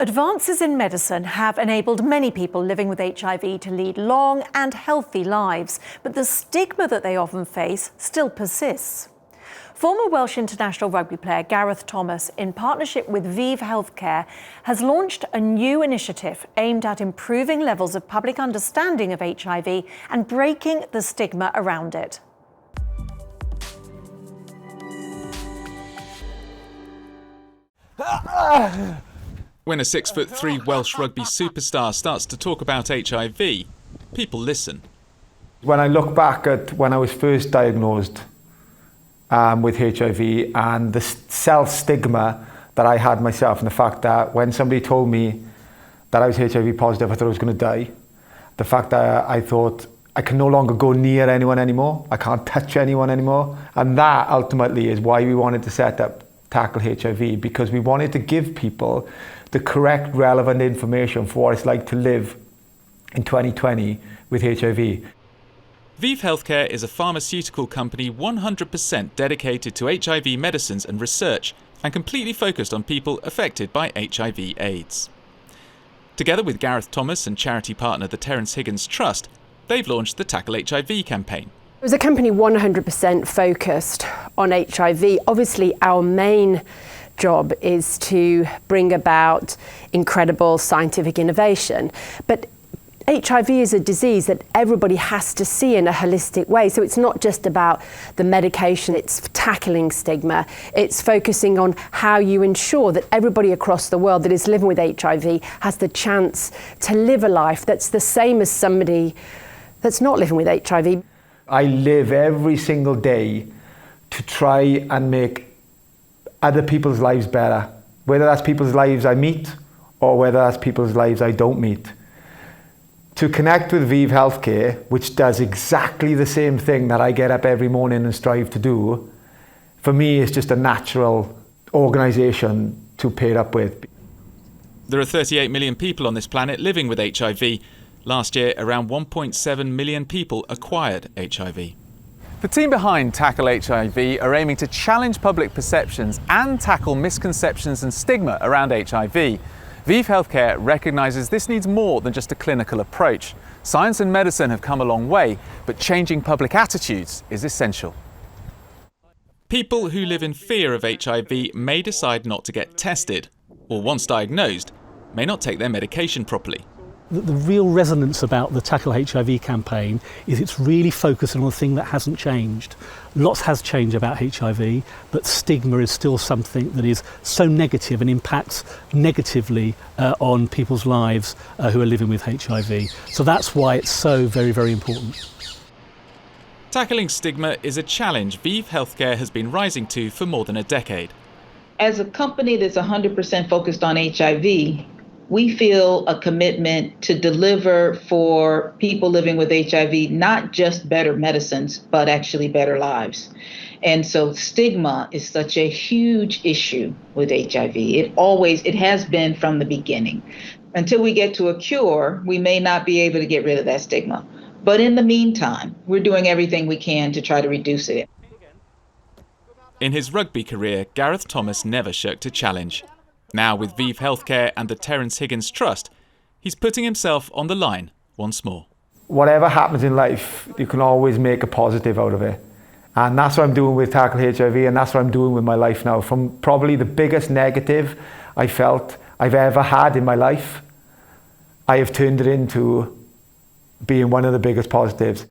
Advances in medicine have enabled many people living with HIV to lead long and healthy lives, but the stigma that they often face still persists. Former Welsh international rugby player Gareth Thomas, in partnership with Vive Healthcare, has launched a new initiative aimed at improving levels of public understanding of HIV and breaking the stigma around it. When a 6'3" Welsh rugby superstar starts to talk about HIV, people listen. When I look back at when I was first diagnosed with HIV and the self-stigma that I had myself, and the fact that when somebody told me that I was HIV positive, I thought I was going to die. The fact that I thought I can no longer go near anyone anymore, I can't touch anyone anymore. And that ultimately is why we wanted to set up Tackle HIV, because we wanted to give people the correct, relevant information for what it's like to live in 2020 with HIV. Vive Healthcare is a pharmaceutical company 100% dedicated to HIV medicines and research, and completely focused on people affected by HIV/AIDS. Together with Gareth Thomas and charity partner the Terence Higgins Trust, they've launched the Tackle HIV campaign. It was a company 100% focused on HIV. Obviously, our main job is to bring about incredible scientific innovation. But HIV is a disease that everybody has to see in a holistic way. So it's not just about the medication, it's tackling stigma. It's focusing on how you ensure that everybody across the world that is living with HIV has the chance to live a life that's the same as somebody that's not living with HIV. I live every single day to try and make other people's lives better, whether that's people's lives I meet or whether that's people's lives I don't meet. To connect with Vive Healthcare, which does exactly the same thing that I get up every morning and strive to do, for me is just a natural organisation to pair up with. There are 38 million people on this planet living with HIV. Last year, around 1.7 million people acquired HIV. The team behind Tackle HIV are aiming to challenge public perceptions and tackle misconceptions and stigma around HIV. Vive Healthcare recognises this needs more than just a clinical approach. Science and medicine have come a long way, but changing public attitudes is essential. People who live in fear of HIV may decide not to get tested, or once diagnosed, may not take their medication properly. The real resonance about the Tackle HIV campaign is it's really focusing on the thing that hasn't changed. Lots has changed about HIV, but stigma is still something that is so negative and impacts negatively on people's lives who are living with HIV. So that's why it's so very, very important. Tackling stigma is a challenge Vive Healthcare has been rising to for more than a decade. As a company that's 100% focused on HIV, we feel a commitment to deliver for people living with HIV, not just better medicines, but actually better lives. And so stigma is such a huge issue with HIV. It has been from the beginning. Until we get to a cure, we may not be able to get rid of that stigma. But in the meantime, we're doing everything we can to try to reduce it. In his rugby career, Gareth Thomas never shirked a challenge. Now, with Vive Healthcare and the Terence Higgins Trust, he's putting himself on the line once more. Whatever happens in life, you can always make a positive out of it. And that's what I'm doing with Tackle HIV, and that's what I'm doing with my life now. From probably the biggest negative I felt I've ever had in my life, I have turned it into being one of the biggest positives.